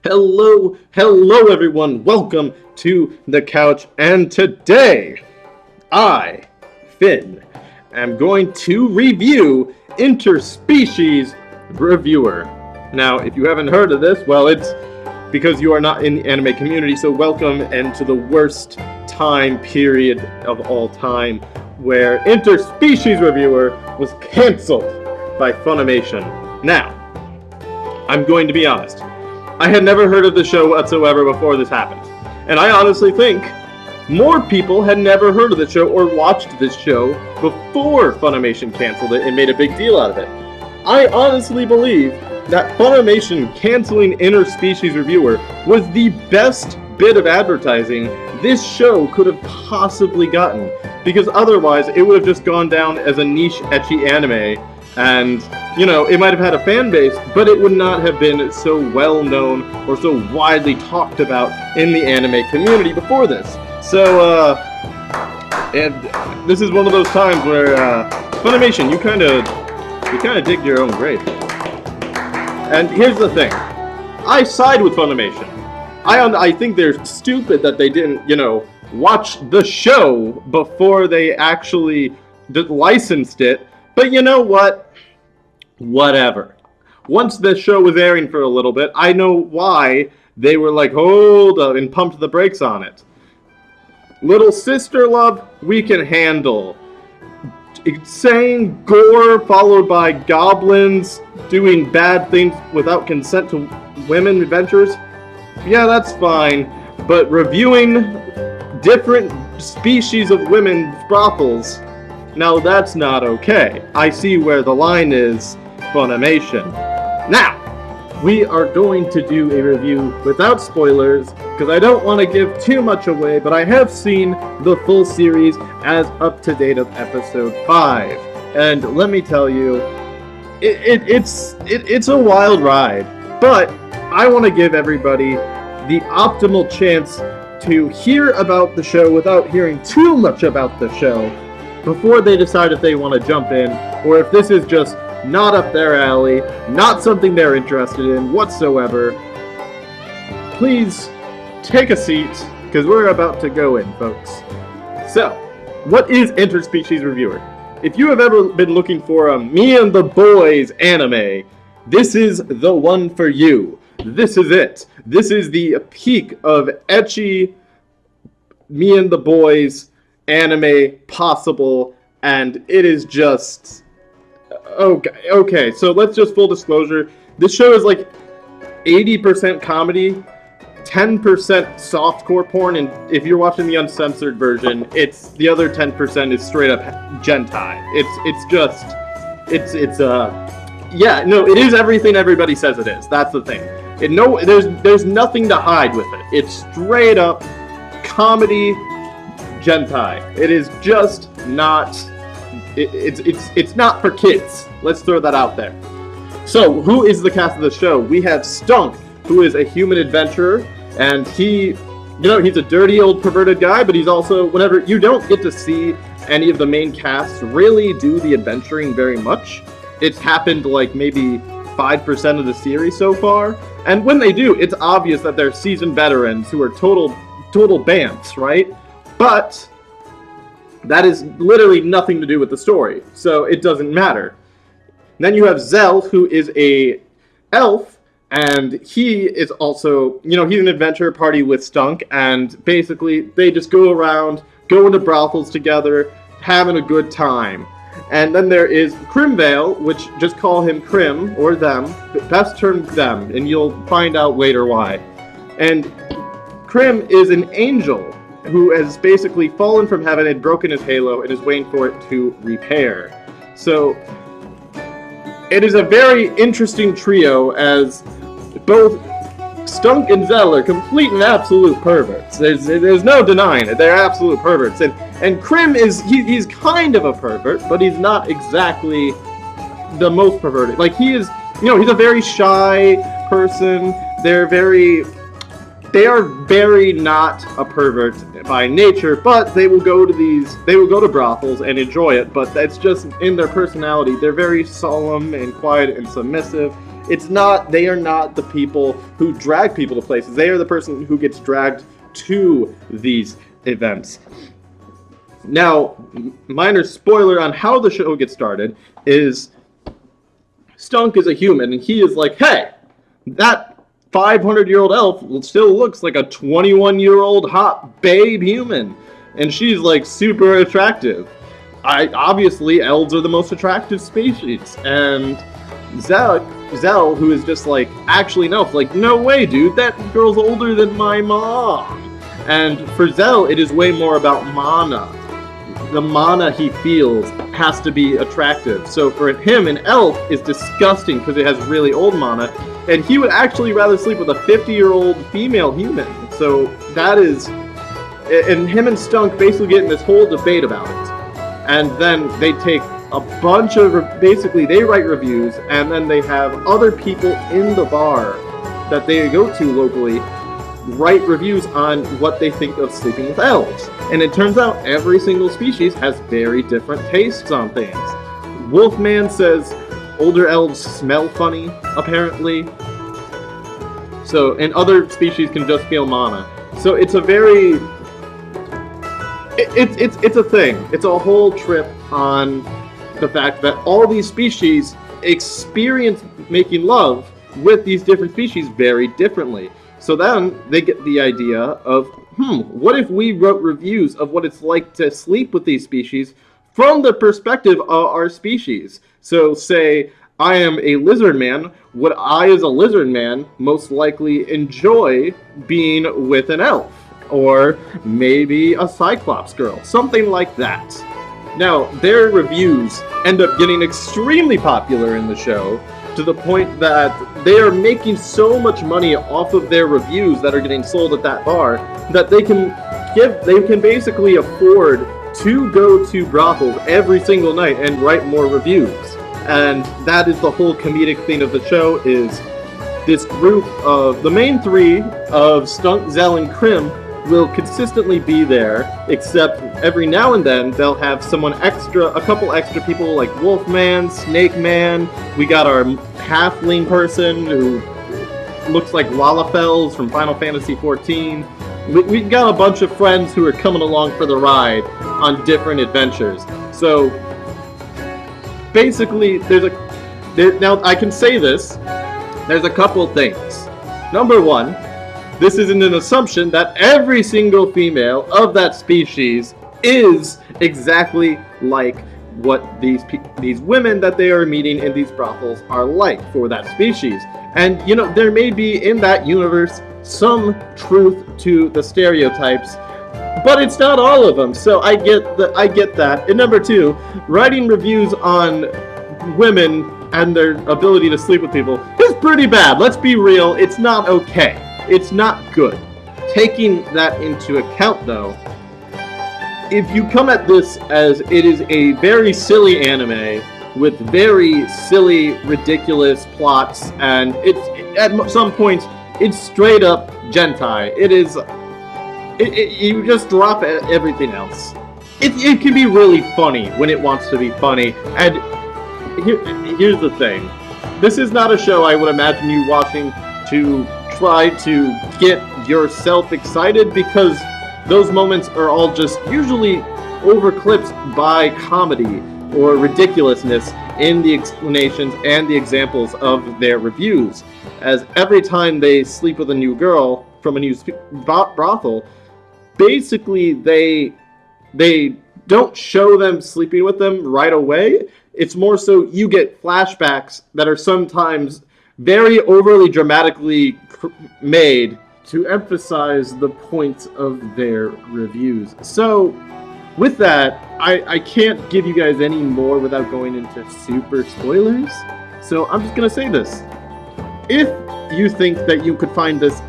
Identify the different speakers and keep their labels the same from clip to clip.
Speaker 1: Hello everyone, welcome to the couch, and today, I, Finn, am going to review Interspecies Reviewer. Now, if you haven't heard of this, well, it's because you are not in the anime community, so welcome into the worst time period of all time, where Interspecies Reviewer was cancelled by Funimation. Now, I'm going to be honest. I had never heard of the show whatsoever before this happened. And I honestly think more people had never heard of the show or watched this show before Funimation canceled it and made a big deal out of it. I honestly believe that Funimation canceling Interspecies Reviewer was the best bit of advertising this show could have possibly gotten. Because otherwise, it would have just gone down as a niche, ecchi anime. And, you know, it might have had a fan base, but it would not have been so well known or so widely talked about in the anime community before this. So, and this is one of those times where, Funimation, you kind of dig your own grave. And here's the thing. I side with Funimation. I think they're stupid that they didn't, watch the show before they actually licensed it. But you know what? Whatever. Once the show was airing for a little bit, I know why they were like, hold up, and pumped the brakes on it. Little sister love, we can handle. Saying gore followed by goblins doing bad things without consent to women adventurers, yeah, that's fine. But reviewing different species of women's brothels, now that's not okay. I see where the line is, Funimation. Now, we are going to do a review without spoilers, because I don't want to give too much away, but I have seen the full series as up to date of episode 5. And let me tell you, it's a wild ride, but I want to give everybody the optimal chance to hear about the show without hearing too much about the show before they decide if they want to jump in, or if this is just not up their alley, not something they're interested in whatsoever. Please take a seat, because we're about to go in, folks. So, what is Interspecies Reviewer? If you have ever been looking for a Me and the Boys anime, this is the one for you. This is it. This is the peak of ecchi Me and the Boys anime possible, and it is just okay. So let's just full disclosure. This show is like 80% comedy, 10% softcore porn, and if you're watching the uncensored version, it's the other 10% is straight up hentai. It is everything everybody says it is. That's the thing. There's nothing to hide with it. It's straight up comedy hentai. It is just not. It's not for kids. Let's throw that out there. So, who is the cast of the show? We have Stunk, who is a human adventurer, and he's a dirty old perverted guy, but he's also, whenever you don't get to see any of the main cast really do the adventuring very much. It's happened like maybe 5% of the series so far, and when they do, it's obvious that they're seasoned veterans who are total bamfs, right? But that is literally nothing to do with the story, so it doesn't matter. Then you have Zell, who is a elf, and he is also, he's an adventure party with Stunk, and basically they just go around, go into brothels together, having a good time. And then there is Crimvale, which just call him Crim, or them, but best term them, and you'll find out later why. And Crim is an angel who has basically fallen from heaven and broken his halo and is waiting for it to repair. So, it is a very interesting trio, as both Stunk and Zell are complete and absolute perverts. There's no denying it. They're absolute perverts. And Crim he's kind of a pervert, but he's not exactly the most perverted. Like, he is, he's a very shy person. They are very not a pervert by nature, but they will go to brothels and enjoy it, but that's just in their personality. They're very solemn and quiet and submissive, They are not the people who drag people to places. They are the person who gets dragged to these events. Now, minor spoiler on how the show gets started is Stunk is a human, and he is like, hey, that 500-year-old elf still looks like a 21-year-old hot babe human. And she's like super attractive. Obviously, elves are the most attractive species. And Zell, who is just like, actually no, like, no way, dude, that girl's older than my mom. And for Zell, it is way more about mana. The mana he feels has to be attractive. So for him, an elf is disgusting because it has really old mana, and he would actually rather sleep with a 50-year-old female human. So that is, and him and Stunk basically get in this whole debate about it. And then they take a bunch of, basically they write reviews, and then they have other people in the bar that they go to locally write reviews on what they think of sleeping with elves. And it turns out every single species has very different tastes on things. Wolfman says older elves smell funny, apparently. So, and other species can just feel mana. So it's a very, it's a thing. It's a whole trip on the fact that all these species experience making love with these different species very differently. So then they get the idea of, what if we wrote reviews of what it's like to sleep with these species from the perspective of our species? So say I am a lizard man, would I as a lizard man most likely enjoy being with an elf? Or maybe a cyclops girl, something like that. Now, their reviews end up getting extremely popular in the show, to the point that they are making so much money off of their reviews that are getting sold at that bar that they can basically afford to go to brothels every single night and write more reviews. And that is the whole comedic thing of the show, is this group of the main three of Stunk, Zell, and Krim will consistently be there, except every now and then they'll have a couple extra people like Wolfman, Snake Man. We got our halfling person who looks like Lalafels from Final Fantasy XIV. We got a bunch of friends who are coming along for the ride on different adventures. So basically, now I can say this, there's a couple things. Number one, this isn't an assumption that every single female of that species is exactly like what these women that they are meeting in these brothels are like for that species. And, there may be in that universe some truth to the stereotypes, but it's not all of them. So I get that. And number two, writing reviews on women and their ability to sleep with people is pretty bad. Let's be real, it's not okay. It's not good. Taking that into account, though, if you come at this as it is a very silly anime with very silly, ridiculous plots, and at some points it's straight up hentai. You just drop everything else. It can be really funny when it wants to be funny, and here's the thing. This is not a show I would imagine you watching to try to get yourself excited, because those moments are all just usually overclipped by comedy or ridiculousness in the explanations and the examples of their reviews. As every time they sleep with a new girl from a new brothel, basically they don't show them sleeping with them right away. It's more so you get flashbacks that are sometimes very overly dramatically made to emphasize the points of their reviews. So, with that, I can't give you guys any more without going into super spoilers. So I'm just gonna say this. If you think that you could find this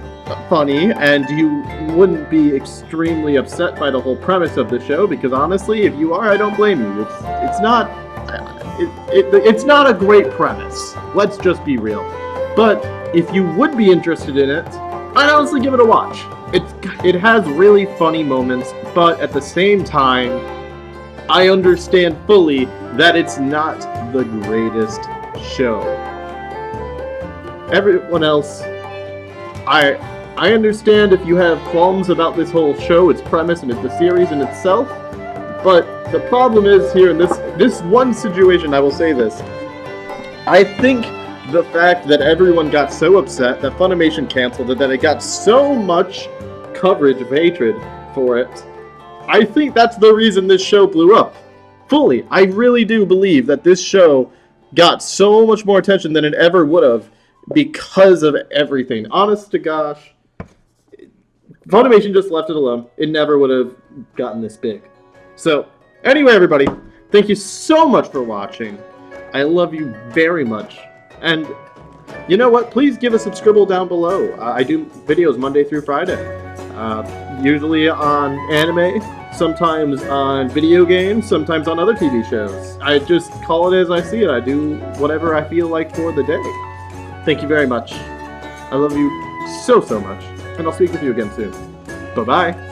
Speaker 1: funny and you wouldn't be extremely upset by the whole premise of the show, because honestly, if you are, I don't blame you. It's not a great premise. Let's just be real. But if you would be interested in it, I'd honestly give it a watch. It has really funny moments, but at the same time, I understand fully that it's not the greatest show. everyone else, I understand if you have qualms about this whole show, its premise, and the series in itself, but the problem is here in this one situation, I will say this. I think the fact that everyone got so upset that Funimation canceled it, that it got so much coverage of hatred for it, I think that's the reason this show blew up. Fully. I really do believe that this show got so much more attention than it ever would have because of everything. Honest to gosh, Funimation just left it alone. It never would have gotten this big. So, anyway, everybody, thank you so much for watching. I love you very much. And you know what? Please give a subscribe down below. I do videos Monday through Friday. Usually on anime, sometimes on video games, sometimes on other TV shows. I just call it as I see it. I do whatever I feel like for the day. Thank you very much. I love you so, so much. And I'll speak with you again soon. Bye-bye.